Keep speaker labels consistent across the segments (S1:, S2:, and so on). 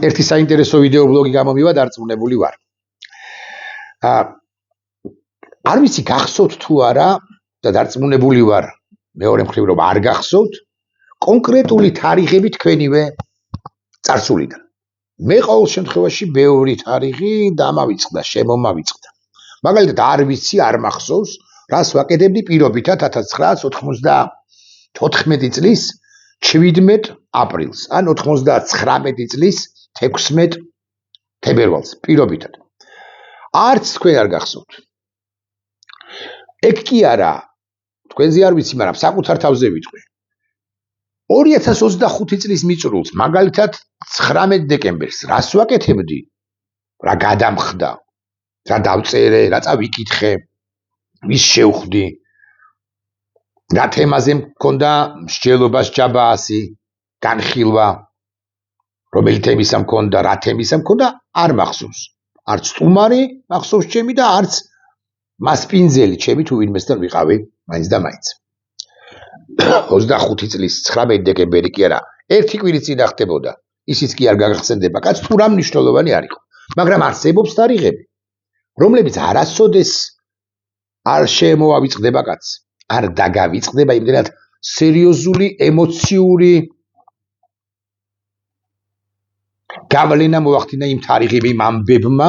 S1: ერთი საინტერესო ვიდეობლოგი გამომივა, დარწმუნებული ვარ. არ ვიცი გახსოვთ თუ არა და დარწმუნებული ვარ მეორე მხრივ რომ არ გახსოვთ კონკრეტული თარიღები თქვენივე წარსულიდან. მე ყოველ შემთხვევაში ბევრი თარიღი დამავიწყდა, შემომავიწყდა. მაგალითად არ ვიცი, არ მახსოვს, რას ვაკეთებდი პირობითად 1994 წლის 17 აპრილს ან 99 წლის 16 თებერვალს პირობითად. არც თქვენ არ გახსოვთ. ეგ კი არა, თქვენზე არ ვიცი, მაგრამ საკუთარ თავზე ვიტყვი. 2025 წლის მიწურულს, მაგალითად 19 დეკემბერს, რას ვაკეთებდი? რა გადამხდა? რა დავწერე, რა წავიკითხე? ვის შევხვდი? რა თემაზე მქონდა მსჯელობა სჯაბაასი, განხილვა? რომელი თემისა მქონდა, რა თემისა მქონდა, არ მახსოვს. არც სტუმარი მახსოვს ჩემი და არც მასპინძელი ჩემი თუ ვინმესთან ვიყავი, მაინც და მაინც. 25 წლის 19 დეკემბერი კი არა, ერთი კვირის წინ ხდებოდა. ისიც კი არ გაგახსენდება, კაც თუ რა მნიშვნელოვანი არ იყო. მაგრამ არსებობს თარიღები, რომლებიც არასოდეს არ შემოვავიწყდება კაც, არ დაგავიწყდება იმდენად სერიოზული ემოციური გავლენა მოახდინა იმ თარიღები იმ ამბებმა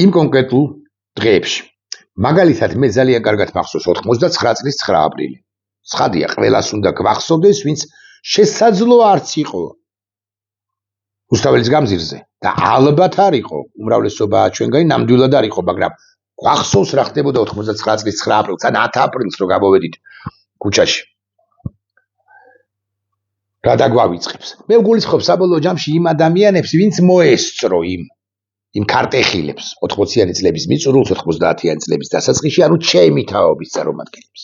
S1: იმ კონკრეტულ დღეებში. მაგალითად მე ძალიან კარგად მახსოვს 99 წლის 9 აპრილი. ცხადია, ყველას უნდა გვახსოვდეს, ვინც შესაძლო არც იყო რუსთაველის გამზირზე და ალბათ არ იყო, უმრავლესობა ჩვენგანი ნამდვილად არ იყო, მაგრამ გვახსოვს რა ხდებოდა 99 წლის 9 აპრილს ან 10 აპრილს რო გამოვედით ქუჩაში. რა დაგვავიწყებს. მე ვგულისხმობ საბოლოო ჯამში იმ ადამიანებს, ვინც მოესწრო იმ ქარტეხილებს 80-იანი წლების მიწურულს 90-იანი წლების დასაწყისში, ანუ ჩემი თაობის წარმომადგენლებს.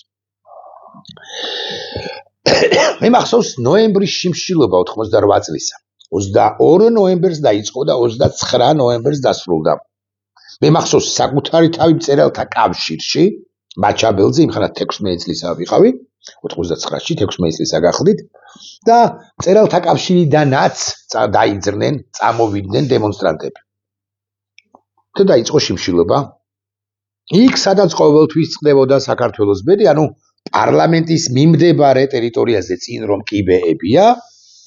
S1: მე მახსოვს ნოემბრის შიმშილობა 88 წლისა. 22 ნოემბერს დაიწყო და 29 ნოემბერს დასრულდა. მე მახსოვს საკუთარი თავი მწერალთა კავშირში, მაჩაბელზე, იმხანად 16 წლისა ვიყავი, 99-ში 16 წლისა გახლდით და მწერალთა კავშირიდანაც დაიძრნენ, წამოვიდნენ დემონსტრანტები. და დაიწყო შიმშილობა. იქ სადაც ყოველთვის წყდებოდა საქართველოს ბედი, ანუ პარლამენტის მიმდებარე ტერიტორიაზე წინ რომ კიბეებია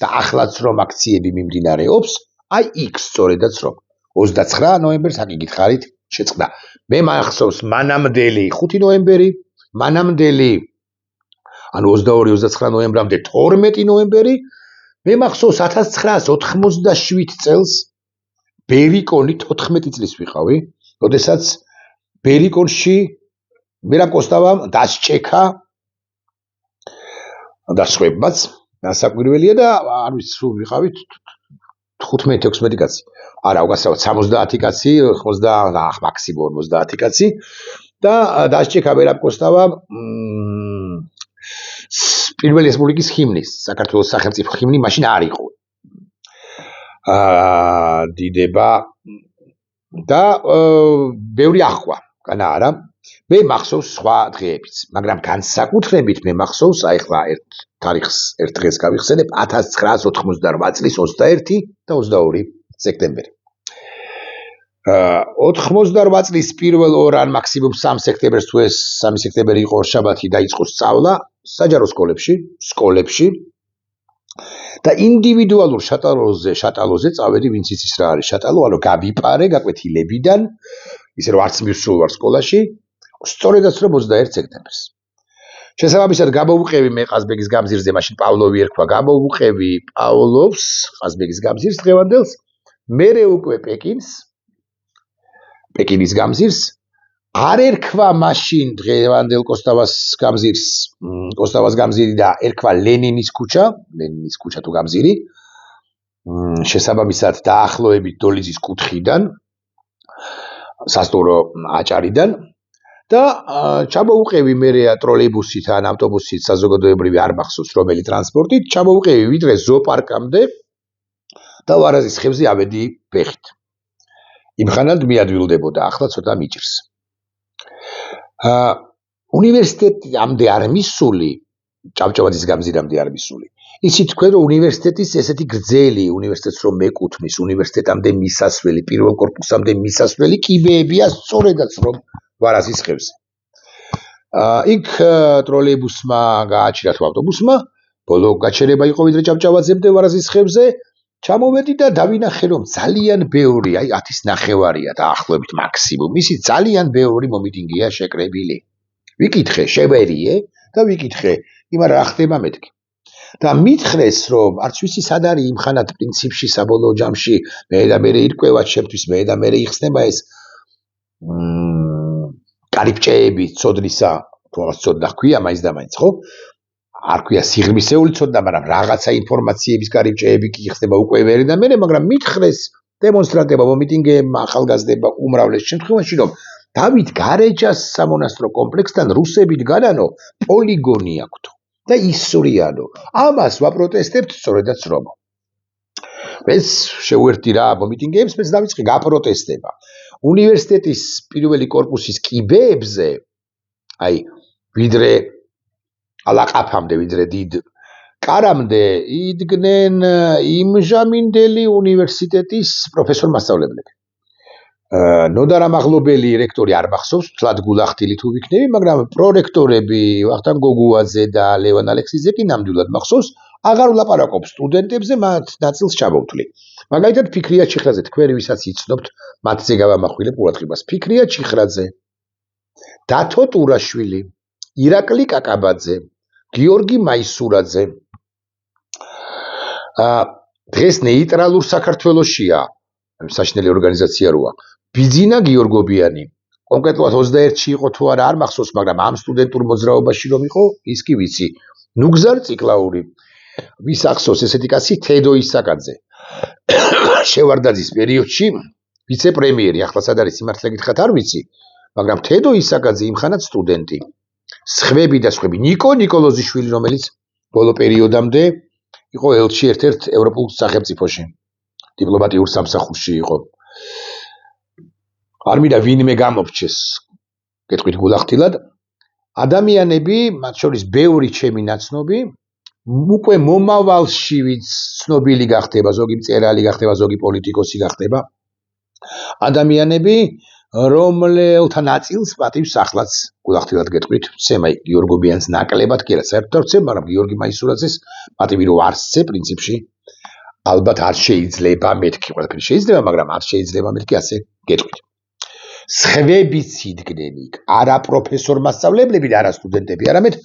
S1: და ახლაც რომ აქციები მიმდინარეობს, აი იქ სწორედაც რომ 29 ნოემბერს აკითხარით შეწყდა. მე მახსოვს მანამდელი 5 ნოემბერი, მანამდელი ანუ 22-29 ნოემბრამდე 12 ნოემბერი, მე მახსოვს 1987 წელს ბერიკონი 14 წლის ვიყავი, როდესაც ბერიკონში მერაბ კოსტავამ დასჭექა და სხვებმაც დასაკვირველია და არ ვიცი სულ ვიყავით 15-16 კაცი. არა, უკაცრავად 70 კაცი, 90 მაქსიმუმ 50 კაცი და დასჭექა მერაბ კოსტავამ პირველი რესპუბლიკის ჰიმნის, საქართველოს სახელმწიფო ჰიმნი მაშინ არ იყო. დიდება და ბევრი ახვა, განა არა. მე მახსოვს სხვა დღეებიც, მაგრამ განსაკუთრებით მე მახსოვს, აი ხლა ერთ დღეს გავიხსენებ 1988 წლის 21 და 22 სექტემბერი. 88 წლის პირველ 2 ან მაქსიმუმ 3 სექტემბერს თუ ეს 3 სექტემბერი იყო შაბათი დაიწყო სწავლა საჯარო სკოლებში და ინდივიდუალურ შატალოზე წავედი, ვინც იცის რა არის შატალო, ანუ გავიპარე გაკვეთილებიდან, ისე რომ არც მივსულ ვარ სკოლაში, სწორედაც რომ 21 სექტემბერს. შესაბამისად გამოვუყევი მე ყაზბეგის გამზირზე, მაშინ პავლოვი ერქვა, გამოვუყევი პავლოვს, ყაზბეგის გამზირს დღევანდელს, მერე უკვე პეკინის გამზირს, არ ერქვა მაშინ დღევანდელ კოსტავას გამზირი და ერქვა ლენინის ქუჩა თუ გამზირი, შესაბამისად დაახლოებით დოლიძის კუთხიდან, სასტუმრო აჭარიდან და ჩამოუყევი მე ტროლეიბუსით ან ავტობუსით საზოგადოებრივი არ მახსოვს რომელი ტრანსპორტით, ჩამოუყევი ვიდრე ზოოპარკამდე და ვარაზის ხევზე ავედი ფეხით. იმხანად მიადვილდებოდა, ახლა ცოტა მიჭირს. უნივერსიტეტამდე არ მისული, ჭავჭავაძის გამზირამდე არ მისული. იცით თქვენ რომ უნივერსიტეტის ესეთი გრძელი უნივერსიტეტს რომ მეკუთვნის უნივერსიტეტამდე მისასვლელი პირველ კორპუსამდე მისასვლელი კიბეებია სწორედაც რომ ვარაზის ხევზე. იქ ტროლეიბუსმა გააჩერა თუ ავტობუსმა ბოლო გაჩერება იყო ვიდრე ჭავჭავაძემდე ვარაზის ხევზე ჩამოვედი და დავინახე რომ ძალიან ბევრი აი 10.5-ია დაახლოებით მაქსიმუმ ისი ძალიან ბევრი მომიტინგეა შეკრებილი. ვიკითხე შევერიე და ვიკითხე იმარ რა ხდება მეთქი. და მითხრეს რომ არც ვიცი სად არის იმხანად პრინციპში საბოლოო ჯამში მე და მე ირკვევა ჩემთვის მე და მე იხსნება ეს კარიბჭეები ცოდნისა თუ რაღაც ცოდნა ჰქვია მაინც და მაინც ხო არ ქვია სიღრმისეული ცოდნა მაგრამ რაღაცა ინფორმაციების კარიბჭეები კი იხსნება უკვე მე და მე მაგრამ მითხრეს დემონსტრანტებმა მომიტინგეებმა ახალგაზრდებმა უმრავლეს შემთხვევაში რომ დავით გარეჯას სამონასტრო კომპლექსთან რუსებით განანო პოლიგონი აქვთ და ისურიანო ამას ვაპროტესტებთ სწორედაც რომ ეს შეუერთდი რა მომიტინგეებს მეც დავიწყე გაპროტესტება უნივერსიტეტის პირველი კორპუსის კიბეებზე აი ვიდრე ალაყაფამდე ვიდრე დიდ კარამდე იდგნენ იმჟამინდელი უნივერსიტეტის პროფესორ მასწავლებლები ნოდარ ამაღლობელი რექტორი არ მახსოვს თლად გულახდილი თუ ვიქნები მაგრამ პრორექტორები ვახტანგ გოგუაძე და ლევან ალექსიძე კი ნამდვილად მახსოვს აღარ ვლაპარაკობ სტუდენტებზე მათ ნაწილს ჩამოვთვლი მაგალითად ფიქრია ჩიხრაძე თქვენ ვისაც იცნობთ მათზე გავამახვილებ ყურადღებას ფიქრია ჩიხრაძე დათო ტურაშვილი ირაკლი კაკაბაძე გიორგი მაისურაძე დღეს ნეიტრალურ საქართველოსია საშინელი ორგანიზაცია როა ბიძინა გიორგობიანი კონკრეტულად 21-ში იყო თუ არა არ მახსოვს მაგრამ ამ სტუდენტურ მოძრაობაში რომ იყო ის კი ვიცი ნუგზარ ციკლაური ვის ახსოვს ესეთი კაცი თედო ისაკაძე შევარდაძის პერიოდში ვიცე-პრემიერი ახლა სად არის სიმართლე გითხრათ არ ვიცი მაგრამ თედო ისაკაძე იმხანად სტუდენტი სხვები და სხვები ნიკო ნიკოლოზიშვილი რომელიც ბოლო პერიოდამდე იყო ელჩი ერთ-ერთ ევროპულ სახელმწიფოში დიპლომატიურ სამსახურში იყო არ მინდა ვინმე გამორჩეს გეტყვით გულახდილად ადამიანები მათ შორის ბევრი ჩემი ნაცნობი უკვე მომავალში ვინც ცნობილი გახდება ზოგი მწერალი გახდება ზოგი პოლიტიკოსი გახდება ადამიანები რომელთა ნაწილს პატივს ახლაც გულახდილად გეტყვით ცემაი გიორგობიანს ნაკლებად კი არა საერთოდ ვცემ მაგრამ გიორგი მაისურაძეს პატივი რო არსზე პრინციპში ალბათ არ შეიძლება მეთქი ყველაფერი შეიძლება მაგრამ არ შეიძლება მეთქი ასე გეტყვით სხვებიც იდგნენ იქ არა პროფესორ მასწავლებლები და არა სტუდენტები არამედ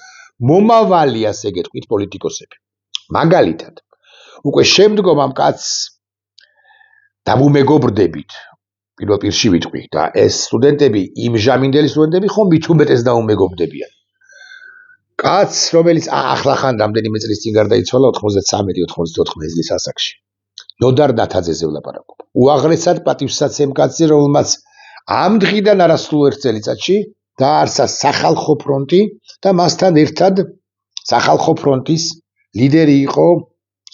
S1: მომავალი ასე გეტყვით პოლიტიკოსები მაგალითად უკვე შემდგომ ამ კაცს დავუმეგობრდებით პირველ პირში ვიტყვი და ეს სტუდენტები იმჟამინდელი სტუდენტები ხომ მით უმეტეს დაუმეგობრდებიან კაც რომელიც ახლა ხან რამდენიმე წლის წინ გარდაიცვალა 93-94 წლის ასაკში ნოდარ ნათაძეზე ვლაპარაკობ უაღრესად პატივსაცემ კაცზე რომელმაც ამ დღიდან არასრულ ერთ წელიწადში დაარსა სახალხო ფრონტი და მასთან ერთად სახალხო ფრონტის ლიდერი იყო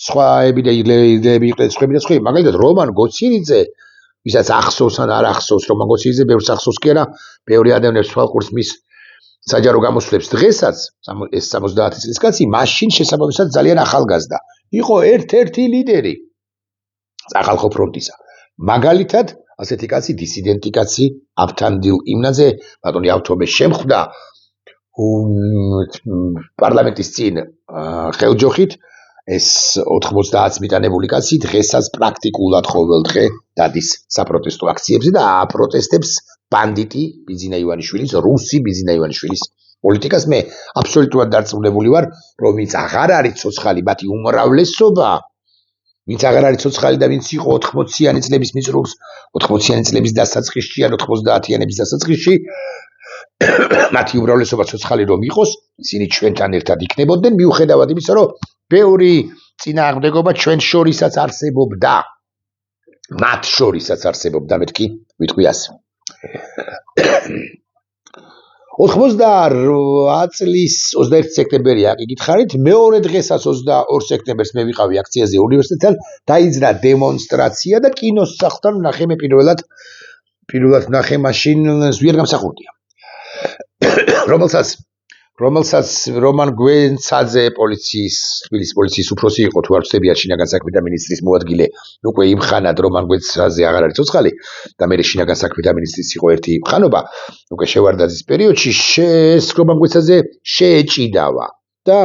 S1: სხვაები და ლიდერები იყვნენ სხვები და სხვები მაგალითად რომან გოცირიძე ვისაც ახსოვს ან არ ახსოვს რომან გოცირიძე ბევრს ახსოვს კი არა ბევრი ადამიანი სვალყურს მის საჯარო გამოსვლებს დღესაც ეს 70 წლის კაცი მაშინ შესაბამისად ძალიან ახალგაზრდა იყო ერთ-ერთი ლიდერი სახალხო ფრონტისა მაგალითად ასეთი კაცი დისიდენტი კაცი აფთანდილ იმნაძე ბატონი ავთომე შემხვდა პარლამენტის წინ ხელჯოხით ეს 90 მიტანებული კაცი დღესაც პრაქტიკულად ყოველდღე დადის საპროტესტო აქციებზე და აპროტესტებს ბანდიტი ბიძინა ივანიშვილის რუსი ბიძინა ივანიშვილის პოლიტიკას მე აბსოლუტურად დარწმუნებული ვარ რომ ვინც აღარ არის ცოცხალი მათი უმრავლესობა ვინც აღარ არის ცოცხალი და ვინც იყო 80-იანი წლების მიწურულს 80-იანი წლების დასაწყისში ან 90-იანების დასაწყისში მათი უმრავლესობა ცოცხალი რომ იყოს ისინი ჩვენთან ერთად იქნებოდნენ მიუხედავად იმისა რომ ბევრი წინააღმდეგობა ჩვენ შორისაც არსებობდა მათ შორისაც არსებობდა მეთქი ვიტყვი ასე 88 წლის 21 სექტემბერია გითხარით მეორე დღესაც 22 სექტემბერს მე ვიყავი აქციაზე უნივერსიტეტთან დაიძრა დემონსტრაცია და კინოს სახლთან ნახე მე პირველად ნახე მაშინ ზვიერ გამსახურდია რომელსაც რომელსაც რომან გვენცაძე თბილისის პოლიციის უფროსი იყო თუ არ ვწდები შინაგან საქმეთა მინისტრის მოადგილე უკვე იმ ხანად რომან გვენცაძე აღარ არის ცოცხალი და მე შინაგან საქმეთა მინისტრის იყო ერთი ხანობა უკვე შევარდაძის პერიოდში ეს რომან გვენცაძე შეეჭიდავა და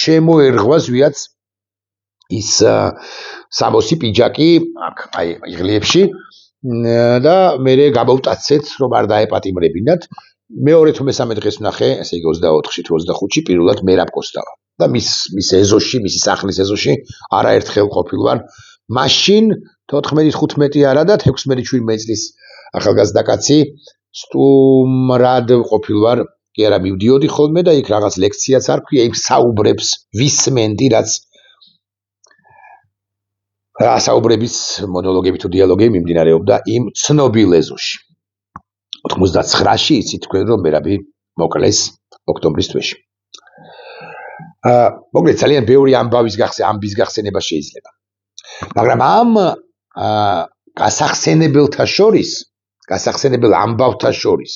S1: შემოერღვას ვიაც ის სამოსი პიჯაკი აქ აი იღლიებში და მე გამოვტაცეთ რომ არ დაეპატიმრებინათ მეორე თუ მესამე დღეს ვნახე, ესე იგი 24-ში თუ 25-ში პირველად მერაბ კოსტავა და მის ეზოში, მისი სახლის ეზოში არაერთხელ ყოფილვარ. მაშინ 14-15 არა და 16-17 წლის ახალგაზრდა კაცი სტუმრად ყოფილვარ, კი არა მივდიოდი ხოლმე და იქ რაღაც ლექციაც არ ქვია, იქ საუბრებს ვისმენდი, რაც საუბრების მონოლოგები თუ დიალოგები მიმდინარეობდა იმ ცნობილ ეზოში. 99-ში იცით თქვენ რომ მერაბი მოკლეს ოქტომბრის თვეში. მოკლედ ძალიან ბევრი ამბის გახსენება შეიძლება. მაგრამ ამ გასახსენებელთა შორის, გასახსენებელ ამბავთა შორის,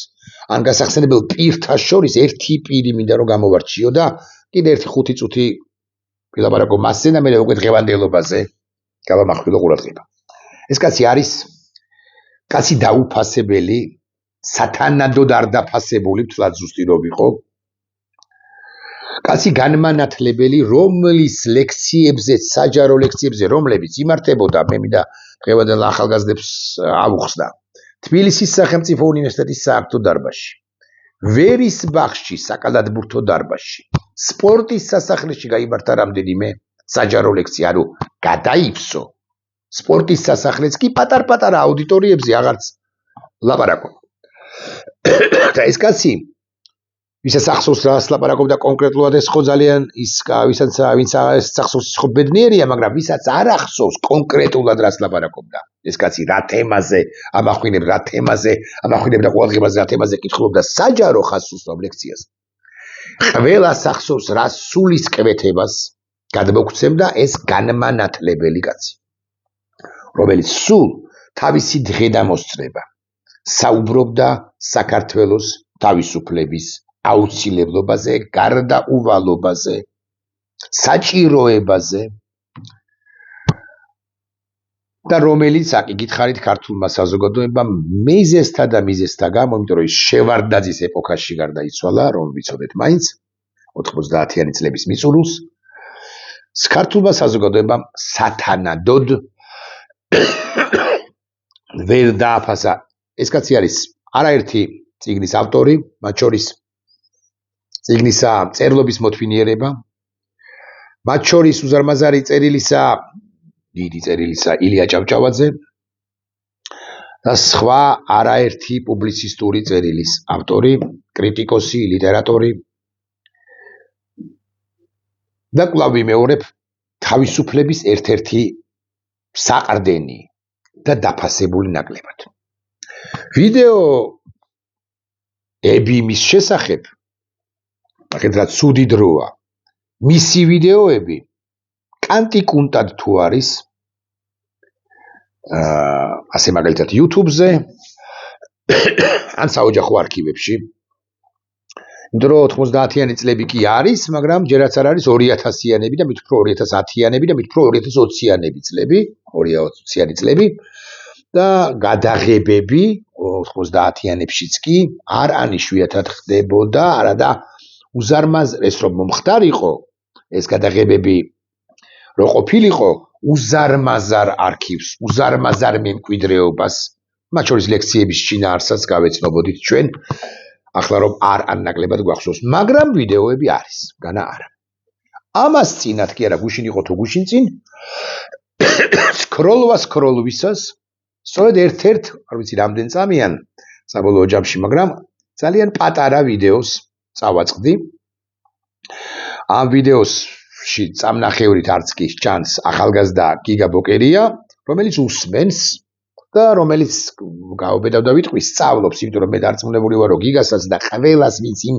S1: ან გასახსენებელ პირთა შორის ერთი პირი მინდა რომ გამოვარჩიო და კიდე ერთი 5 წუთი ვილაპარაკო მასზე და მე უკვე დღევანდელობაზე გავამახვილო ყურადღება. ეს კაცი არის კაცი დაუფასებელი სათანადოდ არ დაფასებული ვთვლად ზუსტი რომ იყო კაცი განმანათლებელი რომლის ლექციებზე საჯარო ლექციებზე რომლებიც იმართებოდა მე მინდა დღევანდელ ახალგაზრდებს ავუხსნა თბილისის სახელმწიფო უნივერსიტეტის სააქტო დარბაზში ვერის ბაღში საკალათბურთო დარბაზში სპორტის სასახლეში გაიმართა რამდენიმე საჯარო ლექცია ანუ გადაიფსო სპორტის სასახლეც კი პატარ-პატარა აუდიტორიებზე აღარც ლაპარაკო და ეს კაცი ვისაც ახსოვს რას ლაპარაკობდა კონკრეტულად ეს ხო ძალიან ის ვისაც ახსოვს ხო ბედნიერია მაგრამ ვისაც არ ახსოვს კონკრეტულად რას ლაპარაკობდა ეს კაცი რა თემაზე ამახვინებდა რა თემაზე ამახვინებდა ყურადღებას რა თემაზე კითხულობდა საჯარო ხაზს უსვამ ლექციას ყველას ახსოვს რა სულისკვეთებას გადმოგცემდა ეს განმანათლებელი კაცი რომელიც სულ თავისი დღედამოსწრება საუბრობდა საქართველოს თავისუფლების აუცილებლობაზე, გარდაუვალობაზე, საჭიროებაზე და რომელიც აკი გითხარით ქართულმა საზოგადოებამ მიზეზთა და მიზეზთა გამო, იმიტომ რომ ის შევარდაძის ეპოქაში გარდაიცვალა, რომ ვიცოდეთ მაინც 90-იანი წლების მიწურულს ქართულმა საზოგადოებამ სათანადოდ ვერ დააფასა ეს კაცი არის არაერთი წიგნის ავტორი, მათ შორის წიგნისა წერლობის მოთმინიერება, მათ შორის უზარმაზარი წერილისა, დიდი წერილისა ილია ჭავჭავაძე და სხვა არაერთი პუბლიცისტური წერილის ავტორი, კრიტიკოსი, ლიტერატორი და კვლავ ვიმეორებ თავისუფლების ერთ-ერთი საყრდენი და დაფასებული ნაკლებად. ვიდეოები მის შესახებ, მაგალითად, ცუდი დროა. მისი ვიდეოები კანტიკუნტად თუ არის, ასე მაგალითად YouTube-ზე, ან საოჯახო არქივებში. იმიტომ რომ 90-იანი წლები კი არის, მაგრამ ჯერაც არ არის 2000-იანები და მით უფრო 2010-იანები და მით უფრო 2020-იანები წლები, 2020-იანი წლები. და გადაღებები 90-იანებშიც კი არ ანიშვიათად ხდებოდა, არადა უზარმაზრეს რომ მომხდარიყო ეს გადაღებები რო ყოფილიყო უზარმაზარ არქივს, უზარმაზარ მემკვიდრეობას, მათ შორის ლექციების შინაარსაც გავეცნობოდით ჩვენ, ახლა რომ არ ანაკლებად გვახსოვს, მაგრამ ვიდეოები არის, განა არა. ამას წინათ კი არა გუშინ იყო თუ გუშინ წინ სკროლვისას სწორედ ერთ-ერთ, არ ვიცი რამდენ წამიან საბოლოო ჯამში, მაგრამ ძალიან პატარა ვიდეოს წავაწყდი. ამ ვიდეოსში წამნახევრით არც კი ჩანს ახალგაზრდა გიგა ბოკერია, რომელიც უსმენს და რომელიც გაუბედავ და ვიტყვი სწავლობს, იმიტომ რომ მე დარწმუნებული ვარ, რომ გიგასაც და ყველას ვინც იმ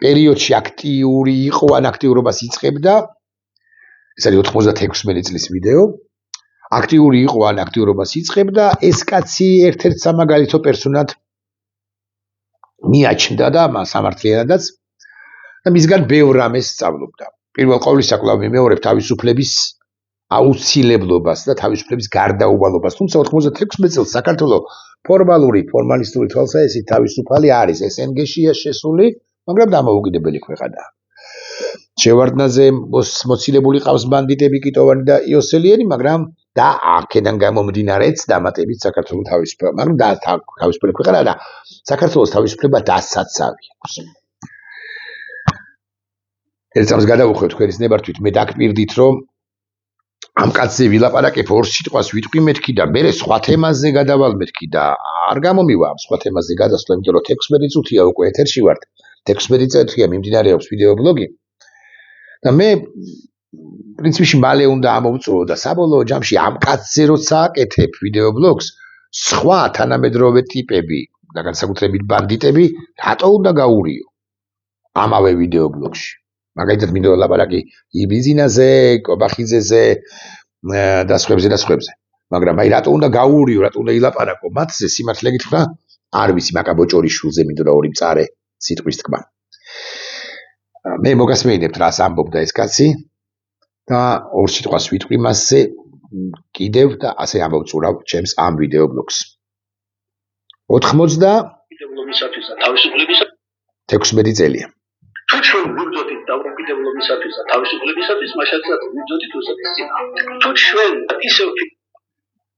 S1: პერიოდში აქტიური იყო, ან აქტიურობას იწყებდა, ეს არის 96 წლის ვიდეო. აქტიური იყო ან აქტიურობას იწყებდა, ეს კაცი ერთ-ერთ სამაგალითო პერსონად მიაჩნდა და სამართლიანადაც და მისგან ბევრ რამეს სწავლობდა. პირველ ყოვლისა კვლავ მიმეორებ თავისუფლების აუცილებლობას და თავისუფლების გარდაუვალობას. თუმცა 96 წელს საქართველოს ფორმალისტური თვალსაჩინო თავისუფალი არის, SNG-შია შესული, მაგრამ დამოუკიდებელი ქვეყანაა. შევარდნაძე მოცილებული ყავს ბანდიტები კიტოვანი და იოსელიანი, მაგრამ და აქედან გამომდინარეც დამატებით საქართველოს თავისუფლება, მაგრამ და თავისუფალი ქვეყანა და საქართველოს თავისუფლება დასაცავი აქვს. ერთ წამს გადავუხვევ თქვენის ნებართვით, მე დაგპირდით, რომ ამ კაცზე ვილაპარაკებ ორ სიტყვას ვიტყვი მეთქი და მე სხვა თემაზე გადავალ მეთქი და არ გამომივა ამ სხვა თემაზე გადასვლა, იმიტომ რომ 16 წუთია უკვე ეთერში ვართ. 16 წუთია მიმდინარეობს ვიდეო ბლოგი. და მე პრინციპში მალე უნდა ამოვწურო და საბოლოო ჯამში ამ კაცზე როცა აკეთებ ვიდეო ბლოგს, სხვა თანამედროვე ტიპები და განსაკუთრებით ბანდიტები რატო უნდა გაურიო ამავე ვიდეო ბლოგში. მაგალითად მინდა ლაპარაკი იბიზინაზე, კობახიძეზე და სხვებზე. მაგრამ აი რატო უნდა გაურიო, რატო უნდა ილაპარაკო მათზე, სიმართლე გითხრა, არ ვიცი, მაკაბოჭორიშვილზე მინდოდა ორი მწარე სიტყვის თქმა. მე მოგასმენინებთ რას ამბობდა ეს კაცი და ორ სიტყვას ვიტყვი მასზე კიდევ და ასე ამოვწურავ ჩემს ამ ვიდეო ბლოგს.
S2: 80-მისათვის და თავისუფლებისათვის
S1: 16 წელია.
S2: თუ ჩვენ ვიბრძოდით დამოუკიდებლობისათვის და თავისუფლებისათვის, მაშადაც ვიბრძოდით რუსეთის წინააღმდეგ.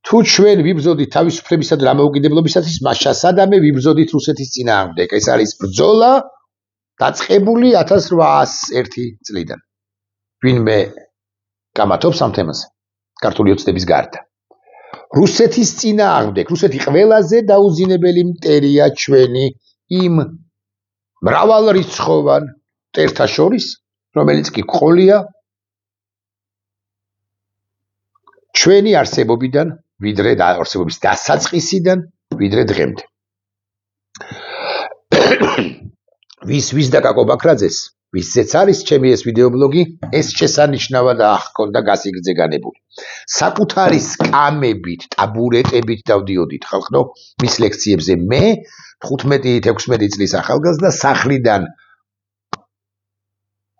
S1: თუ ჩვენ ვიბრძოდით თავისუფლებისა და დამოუკიდებლობისათვის, მაშა სადამე ვიბრძოდით რუსეთის წინააღმდეგ. ეს არის ბრძოლა დაწყებული 1801 წლიდან. ვინმე გამათობს ამ თემაზე? ქართული ოცნების გარდა. რუსეთის წინააღმდეგ, რუსეთი ყველაზე დაუძინებელი მტერია ჩვენი იმ მრავალრიცხოვან მტერთა შორის, რომელიც კი ყოლია ჩვენი არსებობიდან, ვიდრე არსებობის დასაწყისიდან, ვიდრე დღემდე. ვის და კაკო ბაქრაძეს, ვისზეც არის ჩემი ეს ვიდეო ბლოგი, ეს შესანიშნავად ჰქონდა გასიგრძე განებული. საკუთარი სკამებით, ტაბურეტებით დავდიოდით ხალხო მის ლექციებზე. მე 15-16 წლის ახალგაზრდა სახლიდან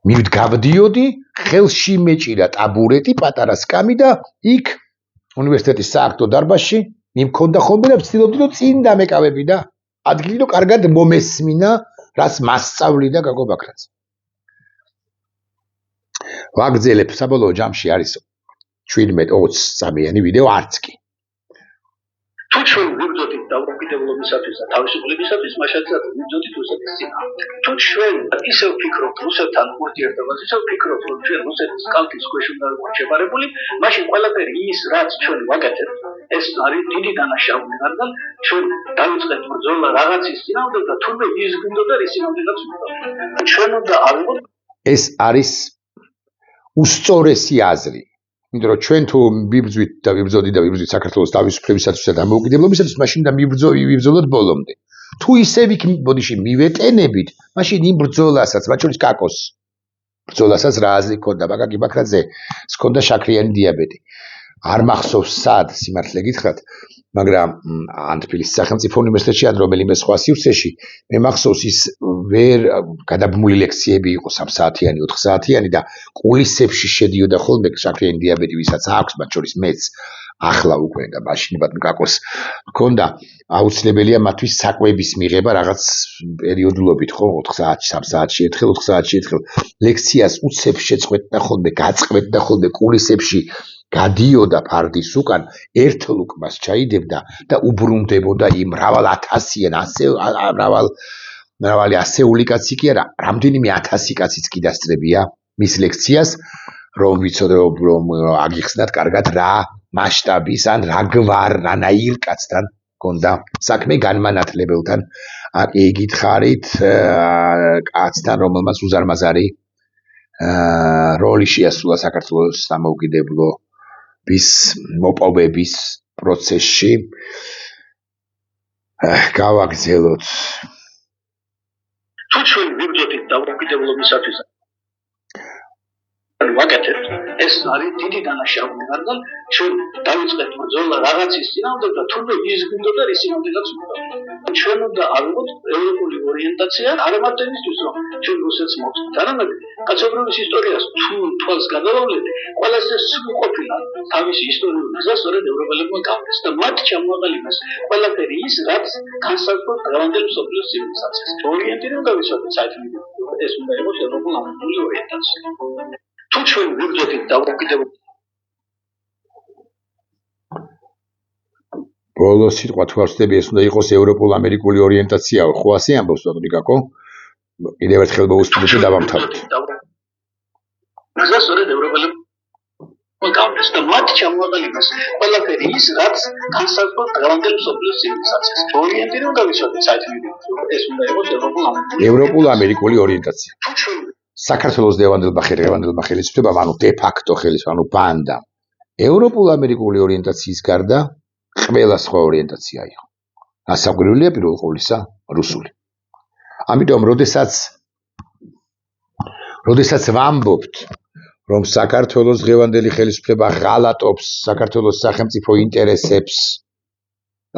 S1: გავდიოდი, ხელში მეჭირა ტაბურეტი, პატარა სკამი და იქ უნივერსიტეტის სააქტო დარბაზში მიმქონდა ხოლმე და ვცდილობდი რომ წინ დამეკავები და ადგილი რომ კარგად მომესმინა, რაც მასწავლიდა კაკო ბაქრაძე. ვაგრძელებ, საბოლოო ჯამში არის 17-20 წამიანი ვიდეო, არც კი.
S2: თუ ჩვენ ვიბრძოდით დამოუკიდებლობისათვის და თავისუფლებისათვის, მაშადაც ვიბრძოდით რუსეთის წინააღმდეგ. თუ ჩვენ ისევ ვფიქრობთ რუსეთთან ურთიერთობაზე, ისევ ვფიქრობთ, რომ ჩვენ რუსეთის კალთის ქვეშ უნდა ვიყოთ შეფარებული, მაშინ ყველაფერი ის, რაც ჩვენ ვაკეთებთ, ეს არის დიდი დანაშაული, რადგან ჩვენ დავიწყეთ ბრძოლა რაღაცის წინააღმდეგ და თურმე ის გვინდოდა რის წინააღმდეგაც ვიბრძოდეთ. ჩვენ უნდა ავიღოთ.
S1: ეს არის უსწორესი აზრი. იმიტომ რომ ჩვენ თუ ვიბრძვით და ვიბრძოდით საქართველოს თავისუფლებისათვის და დამოუკიდებლობისათვის, მაშინ და ვიბრძოლოთ ბოლომდე. თუ ისევ იქ ბოდიში მივეტენებით, მაშინ იმ ბრძოლასაც, მათ შორის კაკოს ბრძოლასაც რა აზრი ჰქონდა ბაკაკი ბაქრაძე, ჰქონდა შაქრიანი დიაბეტი. არ მახსოვს სად, სიმართლე გითხრათ, მაგრამ ან თბილისის სახელმწიფო უნივერსიტეტში ან რომელიმე სხვა სივრცეში, მე მახსოვს ის ვერ გადაბმული ლექციები იყო 3 საათიანი, 4 საათიანი და კულისებში შედიოდა ხოლმე შაქრიანი დიაბეტი, ვისაც აქვს, მათ შორის მეც ახლა უკვე და მაშინებად კაკოს ჰქონდა, აუცილებელია მათთვის საკვების მიღება რაღაც პერიოდულობით, ხო, 4 საათში, 3 საათში ერთხელ, 4 საათში ერთხელ ლექციას უცებ შეწყვეტდა ხოლმე, გაწყვეტდა ხოლმე კულისებში გადიოდა ფარდის უკან, ერთ ლუკმას ჩაიდებდა და უბრუნდებოდა იმ მრავალი ასეული კაცი კი არა, რამდენიმე 1000 კაციც კი დასწრებია მის ლექციას, რომ ვიცოდეთ, რომ აგიხსნათ კარგად რა მასშტაბის ან რა რანაირ კაცთან ჰქონდა საქმე განმანათლებელთან. კი გითხარით კაცთან, რომელმაც უზარმაზარი როლი შეასრულა საქართველოს დამოუკიდებლობის მოპოვების პროცესში. გავაგრძელოთ.
S2: თუ ჩვენ ვიბრძოდით დამოუკიდებლობისათვის ვაკეთებთ, ეს არის დიდი დანაშაული, რადგან ჩვენ დავიწყეთ ბრძოლა რაღაცის წინააღმდეგ და თურმე ის გვინდოდა რის წინააღმდეგაც ვიბრძოდეთ. ჩვენ უნდა ავიღოთ ევროპული ორიენტაცია არა მარტო იმისთვის რომ ჩვენ რუსეთს მოვწვით, არამედ კაცობრიობის ისტორიას თუ თვალს გადავავლეთ, ყველაზე სრულყოფილი თავისი ისტორიული გზა სწორედ ევროპელებმა გავეს და მათ ჩამოაყალიბეს ყველაფერი ის, რაც განსაზღვრავს დღევანდელ მსოფლიოს ცივილიზაციას. ორიენტირი უნდა ვიცოდეთ საერთოდ ეს უნდა იყოს ევროპულ-ამერიკული ორიენტაცია. თუ ჩვენ ვიბრძოდით დამოუკიდებლობის
S1: ბოლოს სიტყვა თუ არ ვწდები, ეს უნდა იყოს ევროპულ-ამერიკული ორიენტაცია, ხო ასე ამბობს ნიკაკო? კიდევ ერთხელ მოვუსწრებთ და დავამთავროთ.
S2: გზა სწორედ ევროპელებმა გავეს და მათ ჩამოაყალიბეს ყველაფერი ის, რაც განსაზღვრავს დღევანდელ მსოფლიოს ცივილიზაციას. ორიენტირი უნდა ვიცოდეთ საერთოდ ეს უნდა იყოს
S1: ევროპულ-ამერიკული ორიენტაცია. საქართველოს დღევანდელმა ხელისუფლებამ, ანუ დე-ფაქტო ხელისუფლებამ, ანუ ბანდამ, ევროპულ-ამერიკული ორიენტაციის გარდა ყველა სხვა ორიენტაცია იყო. ასაკვირველია პირველ ყოვლისა რუსული. ამიტომ, როდესაც ვამბობთ, რომ საქართველოს დღევანდელი ხელისუფლება ღალატობს საქართველოს სახელმწიფო ინტერესებს,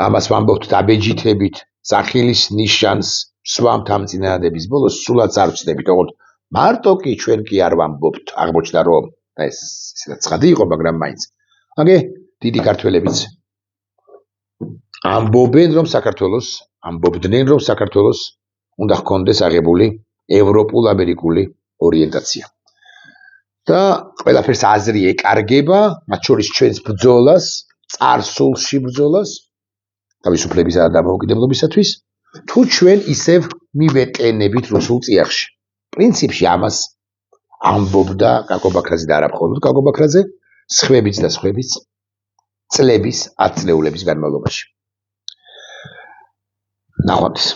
S1: ამას ვამბობთ დაბეჯითებით, სახილის ნიშანს სვამთ ამ წინადადების ბოლოს, სულაც არ ვწდებით, ოღონდ მარტო კი ჩვენ კი არ ვამბობთ, აღმოჩნდა რომ ეს ცხადი იყო, მაგრამ მაინც. აგე დიდი ქართველებიც ამბობდნენ რომ საქართველოს უნდა ჰქონდეს აღებული ევროპულ-ამერიკული ორიენტაცია. და ყველაფერს აზრი ეკარგება, მათ შორის ჩვენს ბრძოლას, წარსულში ბრძოლას, თავისუფლებისა და დამოუკიდებლობისათვის, თუ ჩვენ ისევ მივეტენებით რუსულ წიაღში. პრინციპში ამას ამბობდა კაკო ბაქრაძე და არა მხოლოდ კაკო ბაქრაძე, სხვებიც წლების, 10 წლეულების განმავლობაში. ნახვამდის.